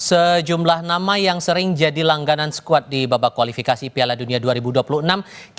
Sejumlah nama yang sering jadi langganan skuad di babak kualifikasi Piala Dunia 2026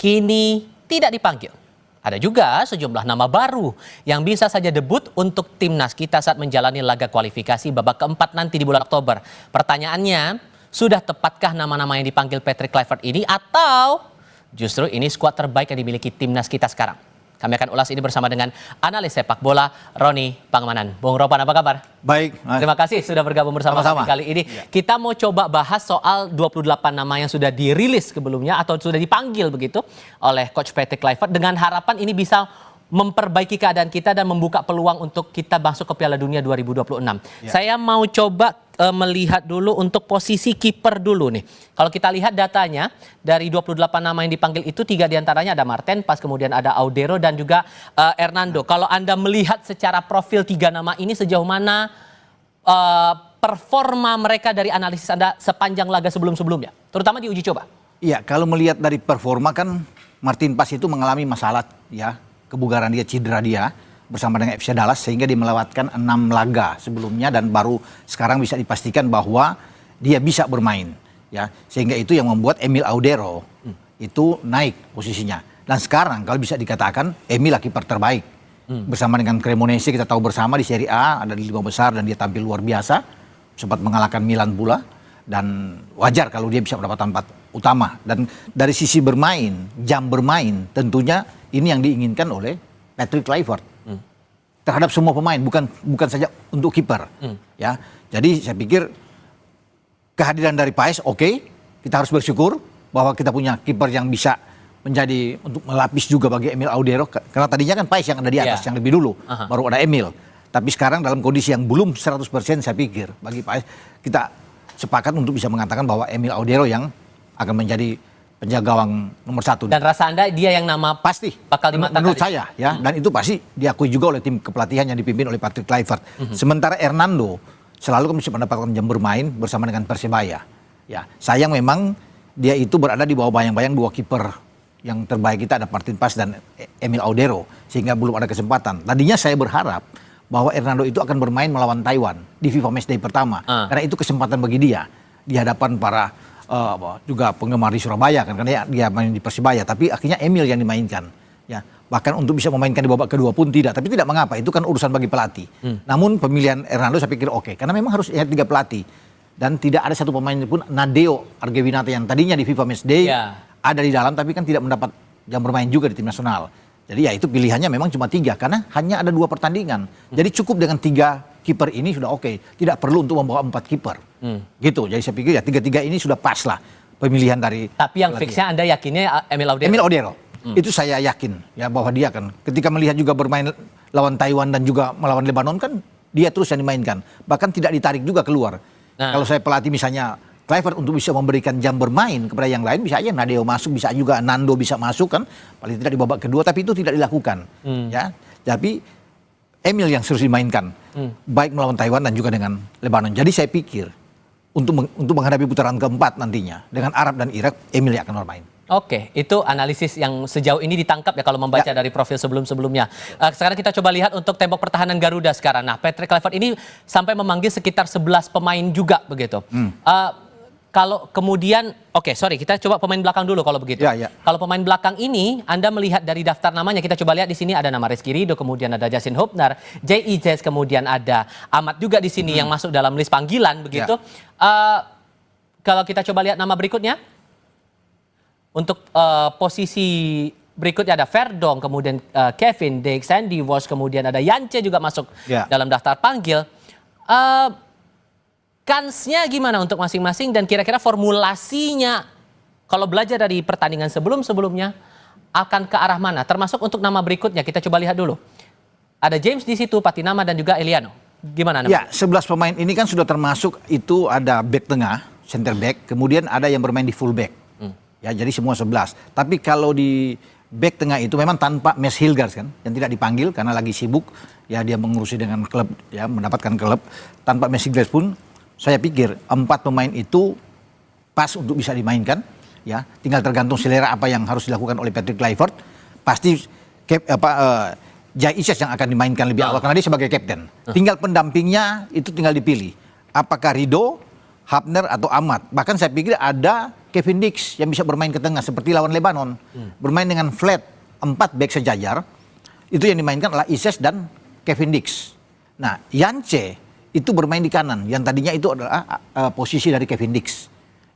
kini tidak dipanggil. Ada juga sejumlah nama baru yang bisa saja debut untuk timnas kita saat menjalani laga kualifikasi babak keempat nanti di bulan Oktober. Pertanyaannya, sudah tepatkah nama-nama yang dipanggil Patrick Kluivert ini atau justru ini skuad terbaik yang dimiliki timnas kita sekarang? Kami akan ulas ini bersama dengan analis sepak bola Roni Pangemanan. Bung Ropan, apa kabar? Baik. Terima kasih sudah bergabung bersama kami kali ini. Ya. Kita mau coba bahas soal 28 nama yang sudah dirilis sebelumnya atau sudah dipanggil begitu oleh Coach Patrick Kluivert dengan harapan ini bisa memperbaiki keadaan kita dan membuka peluang untuk kita masuk ke Piala Dunia 2026. Ya. Saya mau coba melihat dulu untuk posisi kiper dulu nih. Kalau kita lihat datanya dari 28 nama yang dipanggil itu 3 diantaranya ada Marten, pas kemudian ada Audero dan juga Hernando. Kalau Anda melihat secara profil 3 nama ini sejauh mana performa mereka dari analisis Anda sepanjang laga sebelum-sebelumnya, terutama di uji coba? Iya, kalau melihat dari performa kan Martin Paes itu mengalami masalah ya. Kebugaran dia, cedera dia bersama dengan FC Dallas sehingga dia melewatkan 6 laga sebelumnya dan baru sekarang bisa dipastikan bahwa dia bisa bermain ya, sehingga itu yang membuat Emil Audero itu naik posisinya dan sekarang kalau bisa dikatakan Emil kiper terbaik bersama dengan Cremonese. Kita tahu bersama di Serie A ada di 5 besar dan dia tampil luar biasa, sempat mengalahkan Milan pula dan wajar kalau dia bisa mendapat tempat utama. Dan dari sisi bermain, jam bermain tentunya ini yang diinginkan oleh Patrick Kluivert terhadap semua pemain, bukan saja untuk kiper. Ya, jadi saya pikir kehadiran dari Paes oke, kita harus bersyukur bahwa kita punya kiper yang bisa menjadi untuk melapis juga bagi Emil Audero, karena tadinya kan Paes yang ada di atas yang lebih dulu, baru ada Emil. Tapi sekarang dalam kondisi yang belum 100% saya pikir bagi Paes kita sepakat untuk bisa mengatakan bahwa Emil Audero yang akan menjadi penjaga gawang nomor 1. Dan rasa Anda dia yang nama pasti bakal dimatangkan menurut saya ya, dan itu pasti diakui juga oleh tim kepelatihan yang dipimpin oleh Patrick Kluivert. Sementara Hernando selalu bisa mendapatkan jam bermain bersama dengan Persebaya. Ya, sayang memang dia itu berada di bawah bayang-bayang 2 kiper yang terbaik kita, ada Martin Paes dan Emil Audero, sehingga belum ada kesempatan. Tadinya saya berharap bahwa Hernando itu akan bermain melawan Taiwan di FIFA Matchday pertama, karena itu kesempatan bagi dia di hadapan para juga penggemar di Surabaya kan, karena dia main di Persibaya, tapi akhirnya Emil yang dimainkan ya, bahkan untuk bisa memainkan di babak kedua pun tidak, tapi tidak mengapa, itu kan urusan bagi pelatih. Namun pemilihan Hernando saya pikir oke, karena memang harus 3 pelatih dan tidak ada satu pemain pun. Nadeo Argewinata yang tadinya di FIFA Matchday ada di dalam tapi kan tidak mendapat jam bermain juga di tim nasional, jadi ya itu pilihannya memang cuma 3 karena hanya ada 2 pertandingan. Jadi cukup dengan 3 kiper ini sudah oke, tidak perlu untuk membawa 4 kiper. Gitu, jadi saya pikir ya 3-3 ini sudah pas lah pemilihan dari. Tapi yang fixnya Anda yakinnya Emil Audero? Emil Audero, itu saya yakin ya bahwa dia akan ketika melihat juga bermain lawan Taiwan dan juga melawan Lebanon kan dia terus yang dimainkan, bahkan tidak ditarik juga keluar. Kalau saya pelatih misalnya Kluivert untuk bisa memberikan jam bermain kepada yang lain, bisa aja Nadeo masuk, bisa juga Nando bisa masuk kan, paling tidak di babak kedua, tapi itu tidak dilakukan. Ya, tapi Emil yang harus dimainkan, baik melawan Taiwan dan juga dengan Lebanon. Jadi saya pikir untuk menghadapi putaran keempat nantinya dengan Arab dan Irak, Emil yang akan bermain. Oke, itu analisis yang sejauh ini ditangkap ya kalau membaca dari profil sebelum-sebelumnya. Sekarang kita coba lihat untuk tembok pertahanan Garuda sekarang. Nah, Patrick Kluivert ini sampai memanggil sekitar 11 pemain juga begitu. Kalau kemudian, kita coba pemain belakang dulu kalau begitu. Kalau pemain belakang ini, Anda melihat dari daftar namanya, kita coba lihat di sini ada nama Rizky Ridho, kemudian ada Justin Hubner, J.I. kemudian ada Ahmad juga di sini yang masuk dalam list panggilan begitu. Kalau kita coba lihat nama berikutnya, untuk posisi berikutnya ada Verdong, kemudian Kevin, Dijk, Sandy Walsh, kemudian ada Yance juga masuk dalam daftar panggil. Kansnya gimana untuk masing-masing dan kira-kira formulasinya kalau belajar dari pertandingan sebelum-sebelumnya akan ke arah mana? Termasuk untuk nama berikutnya kita coba lihat dulu. Ada James di situ, Patinama dan juga Eliano. Gimana? Ya, 11 pemain ini kan sudah termasuk itu ada back tengah, center back, kemudian ada yang bermain di full back. Ya, jadi semua 11. Tapi kalau di back tengah itu memang tanpa Mes Hilgers kan, yang tidak dipanggil karena lagi sibuk. Ya, dia mengurusi dengan klub, ya mendapatkan klub. Tanpa Mes Hilgers pun saya pikir 4 pemain itu pas untuk bisa dimainkan, ya. Tinggal tergantung selera apa yang harus dilakukan oleh Patrick Kluivert. Pasti Jai Isyas yang akan dimainkan lebih awal karena dia sebagai kapten. Tinggal pendampingnya itu tinggal dipilih. Apakah Ridho Hapner atau Ahmad. Bahkan saya pikir ada Kevin Dix yang bisa bermain ke tengah seperti lawan Lebanon. Bermain dengan flat 4 back sejajar. Itu yang dimainkan adalah Ises dan Kevin Dix. Nah, Yance itu bermain di kanan. Yang tadinya itu adalah posisi dari Kevin Dix.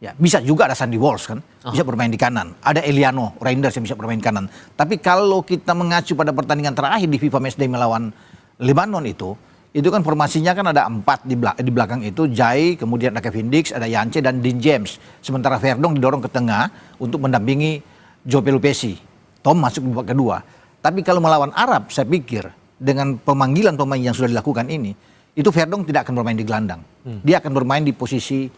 Ya, bisa juga ada Sandy Walsh kan, bisa bermain di kanan. Ada Eliano Reinders yang bisa bermain di kanan. Tapi kalau kita mengacu pada pertandingan terakhir di FIFA Matchday melawan Lebanon itu kan formasinya kan ada 4 di belakang itu, Jai, kemudian ada Kevin Dix, ada Yance dan Dean James. Sementara Verdong didorong ke tengah untuk mendampingi Joe Pelupessy. Tom masuk di babak kedua. Tapi kalau melawan Arab, saya pikir dengan pemanggilan pemain yang sudah dilakukan ini, itu Verdong tidak akan bermain di gelandang. Dia akan bermain di posisi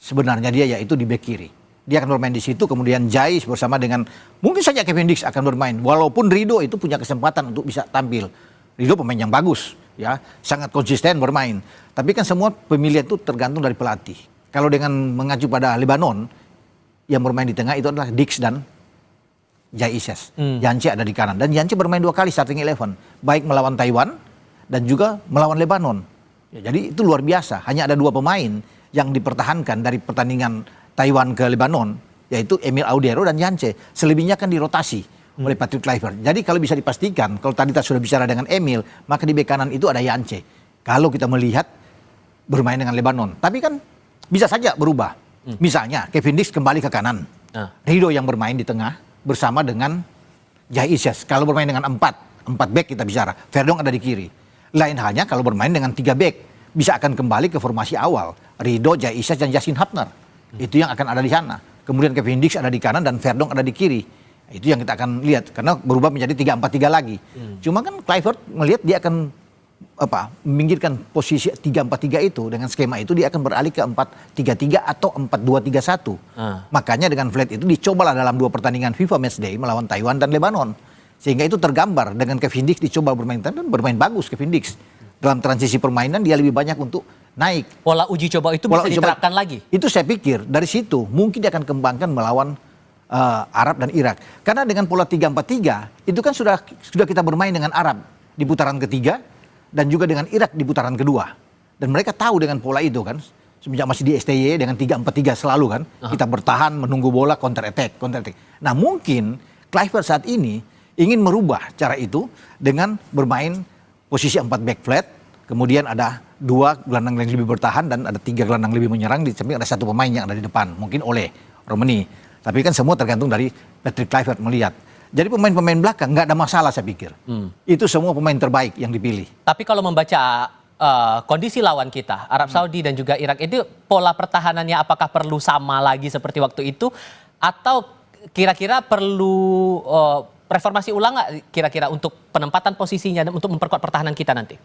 sebenarnya dia, yaitu di bek kiri. Dia akan bermain di situ, kemudian Jai bersama dengan mungkin saja Kevin Dix akan bermain. Walaupun Rido itu punya kesempatan untuk bisa tampil. Rido pemain yang bagus, ya, sangat konsisten bermain. Tapi kan semua pemilihan itu tergantung dari pelatih. Kalau dengan mengacu pada Lebanon, yang bermain di tengah itu adalah Dix dan Jai Ises. Yance ada di kanan. Dan Yance bermain 2 kali starting 11. Baik melawan Taiwan dan juga melawan Lebanon. Ya, jadi itu luar biasa. Hanya ada 2 pemain yang dipertahankan dari pertandingan Taiwan ke Lebanon, yaitu Emil Audero dan Yance. Selebihnya kan dirotasi oleh Patrick Kluivert. Jadi kalau bisa dipastikan, kalau tadi kita sudah bicara dengan Emil, maka di bek kanan itu ada Yance. Kalau kita melihat bermain dengan Lebanon. Tapi kan bisa saja berubah. Misalnya Kevin Dix kembali ke kanan. Rido yang bermain di tengah bersama dengan Jai Ises. Kalau bermain dengan 4 back kita bicara. Verdong ada di kiri. Lain halnya kalau bermain dengan 3 back. Bisa akan kembali ke formasi awal. Rido, Jai Ises dan Justin Hapner. Itu yang akan ada di sana. Kemudian Kevin Dix ada di kanan dan Verdong ada di kiri. Itu yang kita akan lihat karena berubah menjadi 3-4-3 lagi. Cuma kan Kluivert melihat dia akan meminggirkan posisi 3-4-3 itu dengan skema itu dia akan beralih ke 4-3-3 atau 4-2-3-1. Makanya dengan flat itu dicobalah dalam 2 pertandingan FIFA Matchday melawan Taiwan dan Lebanon. Sehingga itu tergambar dengan Kevin Dix dicoba bermain dan bermain bagus Kevin Dix. Dalam transisi permainan dia lebih banyak untuk naik. Pola uji coba itu bisa diterapkan lagi. Itu saya pikir dari situ mungkin dia akan kembangkan melawan Arab dan Irak. Karena dengan pola 3-4-3 itu kan sudah kita bermain dengan Arab di putaran ketiga dan juga dengan Irak di putaran kedua. Dan mereka tahu dengan pola itu kan. Semenjak masih di STY dengan 3-4-3 selalu kan. Kita bertahan menunggu bola counter attack. Nah mungkin Kluivert saat ini ingin merubah cara itu dengan bermain posisi 4 back flat. Kemudian ada 2 gelandang yang lebih bertahan dan ada 3 gelandang lebih menyerang. Di samping ada 1 pemain yang ada di depan. Mungkin oleh Romani. Tapi kan semua tergantung dari Patrick Kluivert melihat. Jadi pemain-pemain belakang nggak ada masalah saya pikir. Itu semua pemain terbaik yang dipilih. Tapi kalau membaca kondisi lawan kita, Arab Saudi dan juga Irak, itu pola pertahanannya apakah perlu sama lagi seperti waktu itu? Atau kira-kira perlu reformasi ulang nggak kira-kira untuk penempatan posisinya dan untuk memperkuat pertahanan kita nanti?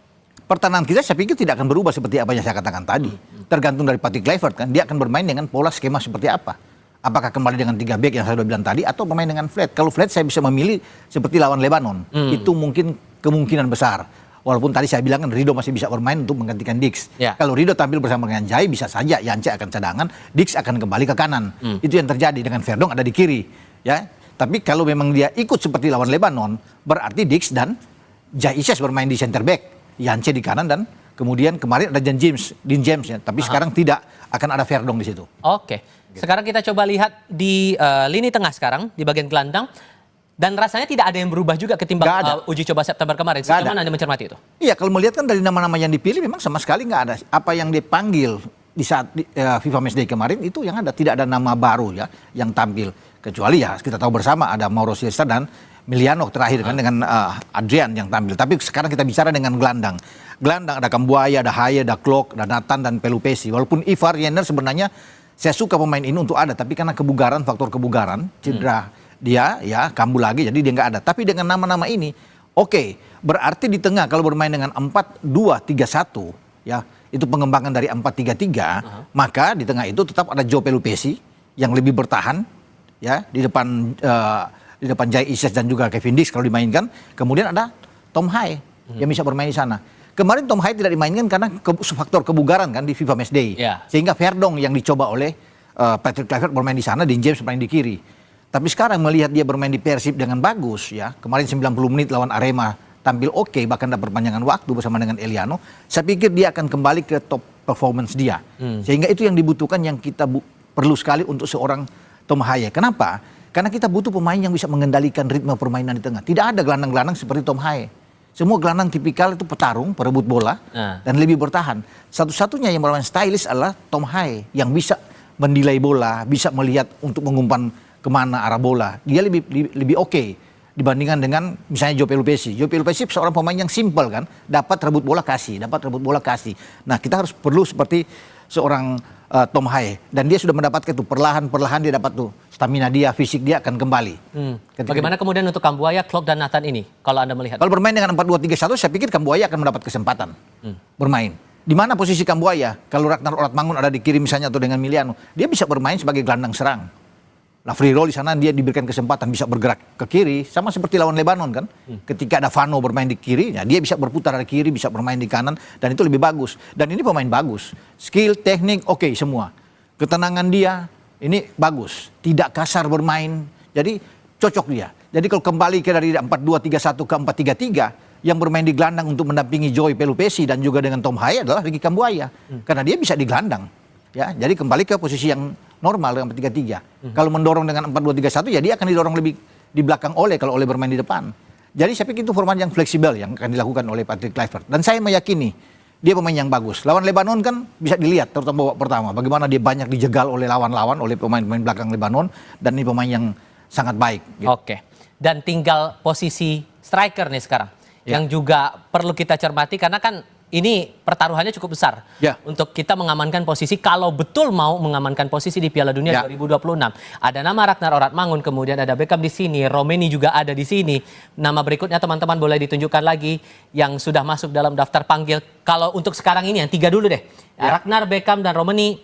Pertahanan kita saya pikir tidak akan berubah seperti apa yang saya katakan tadi. Tergantung dari Patrick Kluivert kan. Dia akan bermain dengan pola skema seperti apa. Apakah kembali dengan 3 back yang saya sudah bilang tadi atau bermain dengan flat. Kalau flat saya bisa memilih seperti lawan Lebanon. Itu mungkin kemungkinan besar. Walaupun tadi saya bilang kan Rido masih bisa bermain untuk menggantikan Dix. Kalau Rido tampil bersama dengan Jai bisa saja Yance akan cadangan, Dix akan kembali ke kanan. Itu yang terjadi dengan Verdong ada di kiri. Ya. Tapi kalau memang dia ikut seperti lawan Lebanon, berarti Dix dan Jai Ises bermain di center back. Yance di kanan dan kemudian kemarin ada Dean James ya. Tapi sekarang tidak akan ada Verdong di situ. Oke. Sekarang kita coba lihat di lini tengah sekarang, di bagian gelandang. Dan rasanya tidak ada yang berubah juga ketimbang uji coba September kemarin. Sejauh mana Anda mencermati itu? Iya, kalau melihat kan dari nama-nama yang dipilih memang sama sekali nggak ada. Apa yang dipanggil di saat FIFA Matchday kemarin itu yang ada. Tidak ada nama baru ya yang tampil. Kecuali ya kita tahu bersama ada Mauro Siesta dan Miliano terakhir kan dengan Adrian yang tampil. Tapi sekarang kita bicara dengan gelandang. Gelandang ada Kambuaya, ada Haye, ada Klok, ada Nathan dan Pelupessy. Walaupun Ivar Jenner sebenarnya saya suka pemain ini untuk ada, tapi karena kebugaran, faktor kebugaran, cedera dia ya kambuh lagi, jadi dia nggak ada. Tapi dengan nama-nama ini, oke, berarti di tengah kalau bermain dengan 4-2-3-1, ya itu pengembangan dari 4-3-3, maka di tengah itu tetap ada Joe Pelupessy yang lebih bertahan, ya di depan Jai Ises dan juga Kevin Dix kalau dimainkan. Kemudian ada Tom Haye yang bisa bermain di sana. Kemarin Tom Haye tidak dimainkan karena faktor kebugaran kan di FIFA Matchday. Sehingga Verdong yang dicoba oleh Patrick Kluivert bermain di sana, Dean James bermain di kiri. Tapi sekarang melihat dia bermain di Persib dengan bagus ya. Kemarin 90 menit lawan Arema tampil oke, bahkan dapat perpanjangan waktu bersama dengan Eliano. Saya pikir dia akan kembali ke top performance dia. Sehingga itu yang dibutuhkan yang kita perlu sekali untuk seorang Tom Haye. Kenapa? Karena kita butuh pemain yang bisa mengendalikan ritme permainan di tengah. Tidak ada gelandang-gelandang seperti Tom Haye. Semua gelandang tipikal itu petarung, perebut bola, dan lebih bertahan. Satu-satunya yang bermain stylish adalah Tom Haye yang bisa mendelay bola, bisa melihat untuk mengumpan kemana arah bola. Dia lebih oke dibandingkan dengan misalnya Joe Pelupesi. Joe Pelupesi seorang pemain yang simple kan, dapat rebut bola kasih. Nah kita harus perlu seperti seorang Tom Haye, dan dia sudah mendapatkan itu perlahan dia dapat tuh stamina dia, fisik dia akan kembali. Bagaimana kemudian untuk Kambuaya, Klok dan Nathan ini kalau Anda melihat? Kalau bermain dengan 4-2-3-1 saya pikir Kambuaya akan mendapat kesempatan bermain. Di mana posisi Kambuaya? Kalau Ragnar Oratmangun ada di kiri misalnya atau dengan Miliano, dia bisa bermain sebagai gelandang serang. Free roll di sana dia diberikan kesempatan bisa bergerak ke kiri, sama seperti lawan Lebanon kan. Ketika ada Vano bermain di kiri, ya dia bisa berputar dari kiri, bisa bermain di kanan, dan itu lebih bagus. Dan ini pemain bagus, skill, teknik, oke semua. Ketenangan dia ini bagus, tidak kasar bermain, jadi cocok dia. Jadi kalau kembali ke dari 4-2-3-1 ke 4-3-3, yang bermain di gelandang untuk mendampingi Joy Pelupesi dan juga dengan Tom Haye adalah Ricky Kambuaya, karena dia bisa di gelandang. Ya, jadi kembali ke posisi yang normal dengan 4-3-3. Kalau mendorong dengan 4-2-3-1 ya dia akan didorong lebih di belakang kalau Ole bermain di depan. Jadi saya pikir itu format yang fleksibel yang akan dilakukan oleh Patrick Kluivert. Dan saya meyakini dia pemain yang bagus. Lawan Lebanon kan bisa dilihat terutama babak pertama bagaimana dia banyak dijegal oleh lawan-lawan, oleh pemain-pemain belakang Lebanon, dan ini pemain yang sangat baik. Gitu. Oke. Dan tinggal posisi striker nih sekarang yang juga perlu kita cermati karena kan ini pertaruhannya cukup besar untuk kita mengamankan posisi kalau betul mau mengamankan posisi di Piala Dunia 2026. Ada nama Ragnar Oratmangun, kemudian ada Beckham di sini, Romeni juga ada di sini. Nama berikutnya teman-teman boleh ditunjukkan lagi yang sudah masuk dalam daftar panggil. Kalau untuk sekarang ini yang 3 dulu deh. Ragnar, Beckham dan Romeni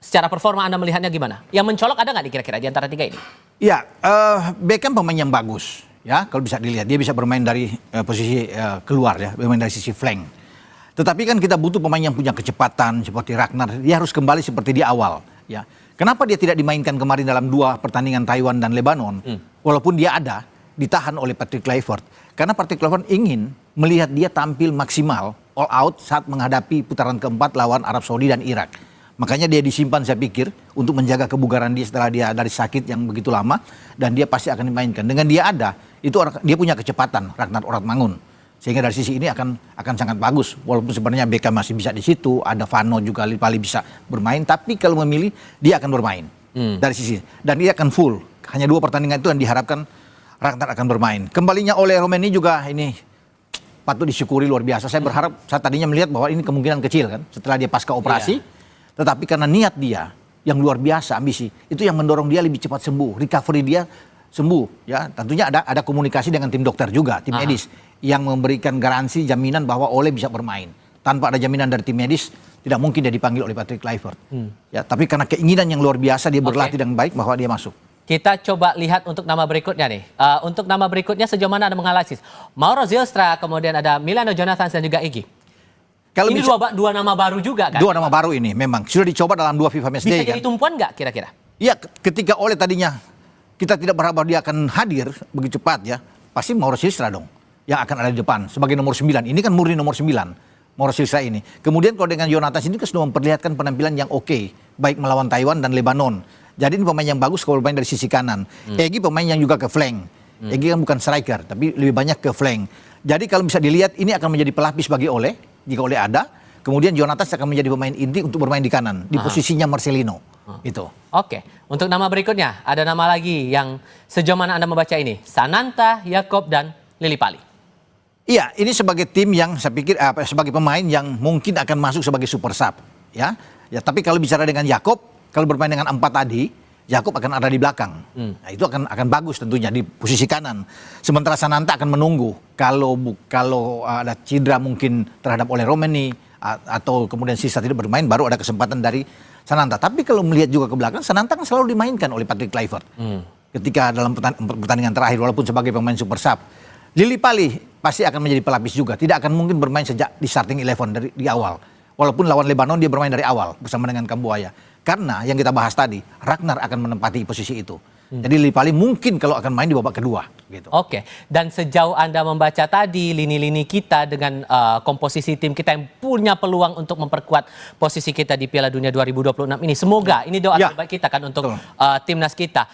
secara performa Anda melihatnya gimana? Yang mencolok ada nggak kira-kira di antara 3 ini? Ya, Beckham pemain yang bagus. Ya, kalau bisa dilihat dia bisa bermain dari posisi keluar ya, bermain dari sisi flank. Tetapi kan kita butuh pemain yang punya kecepatan seperti Ragnar. Dia harus kembali seperti di awal. Ya, kenapa dia tidak dimainkan kemarin dalam 2 pertandingan Taiwan dan Lebanon? Walaupun dia ada, ditahan oleh Patrick Kluivert. Karena Patrick Kluivert ingin melihat dia tampil maksimal all out saat menghadapi putaran keempat lawan Arab Saudi dan Irak. Makanya dia disimpan saya pikir untuk menjaga kebugaran dia setelah dia dari sakit yang begitu lama, dan dia pasti akan dimainkan. Dengan dia ada, itu dia punya kecepatan Ragnar Oratmangun. Sehingga dari sisi ini akan sangat bagus. Walaupun sebenarnya Beckham masih bisa di situ, ada Vano juga paling bisa bermain, tapi kalau memilih dia akan bermain dari sisi, dan dia akan full. Hanya 2 pertandingan itu dan diharapkan Ragnar akan bermain. Kembalinya oleh Romeni juga ini patut disyukuri luar biasa. Saya berharap, saya tadinya melihat bahwa ini kemungkinan kecil kan setelah dia pasca operasi, tetapi karena niat dia yang luar biasa, ambisi itu yang mendorong dia lebih cepat sembuh, recovery dia sembuh. Ya, tentunya ada komunikasi dengan tim dokter juga, tim medis yang memberikan garansi jaminan bahwa Ole bisa bermain. Tanpa ada jaminan dari tim medis, tidak mungkin dia dipanggil oleh Patrick Kluivert. Ya, tapi karena keinginan yang luar biasa, dia berlatih dengan baik bahwa dia masuk. Kita coba lihat untuk nama berikutnya nih. Untuk nama berikutnya sejauh mana Anda menganalisis? Mauro Zylstra, kemudian ada Milano Jonathan dan juga Egy. Kalau ini dua nama baru juga kan? 2 nama baru ini memang sudah dicoba dalam 2 FIFA Matchday. Bisa jadi tumpuan nggak kira-kira? Iya, ketika Ole tadinya kita tidak berharap dia akan hadir begitu cepat ya, pasti Mauro Zylstra dong yang akan ada di depan sebagai nomor 9. Ini kan murni nomor 9, Mauro Zylstra ini. Kemudian kalau dengan Jonathan ini kan sudah memperlihatkan penampilan yang oke, baik melawan Taiwan dan Lebanon. Jadi ini pemain yang bagus kalau bermain dari sisi kanan. Egy pemain yang juga ke flank. Egy kan bukan striker, tapi lebih banyak ke flank. Jadi kalau bisa dilihat ini akan menjadi pelapis bagi Ole, jika Ole ada. Kemudian Jonathan akan menjadi pemain inti untuk bermain di kanan, di posisinya Marcelino. Itu. Oke, untuk nama berikutnya ada nama lagi yang sejauh mana Anda membaca ini? Sananta, Yakob dan Lillipali. Iya, ini sebagai tim yang saya pikir sebagai pemain yang mungkin akan masuk sebagai super sub, ya. Ya, tapi kalau bicara dengan Yakob, kalau bermain dengan 4 tadi, Yakob akan ada di belakang. Nah, itu akan bagus tentunya di posisi kanan. Sementara Sananta akan menunggu kalau ada cedera mungkin terhadap oleh Romeni atau kemudian sisa tidak bermain, baru ada kesempatan dari Sananta. Tapi kalau melihat juga ke belakang, Sananta kan selalu dimainkan oleh Patrick Kluivert. Ketika dalam pertandingan terakhir walaupun sebagai pemain super sub. Lillipali pasti akan menjadi pelapis juga. Tidak akan mungkin bermain sejak di starting 11 di awal. Walaupun lawan Lebanon dia bermain dari awal bersama dengan Kambuaya. Karena yang kita bahas tadi, Ragnar akan menempati posisi itu. Jadi Lillipali mungkin kalau akan main di babak kedua. gitu. Oke, dan sejauh Anda membaca tadi lini-lini kita dengan komposisi tim kita yang punya peluang untuk memperkuat posisi kita di Piala Dunia 2026 ini. Semoga ini doa terbaik kita kan untuk timnas kita.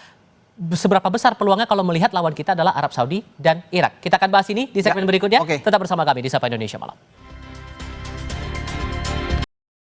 Seberapa besar peluangnya kalau melihat lawan kita adalah Arab Saudi dan Irak? Kita akan bahas ini di segmen berikutnya. Tetap bersama kami di Sapa Indonesia Malam.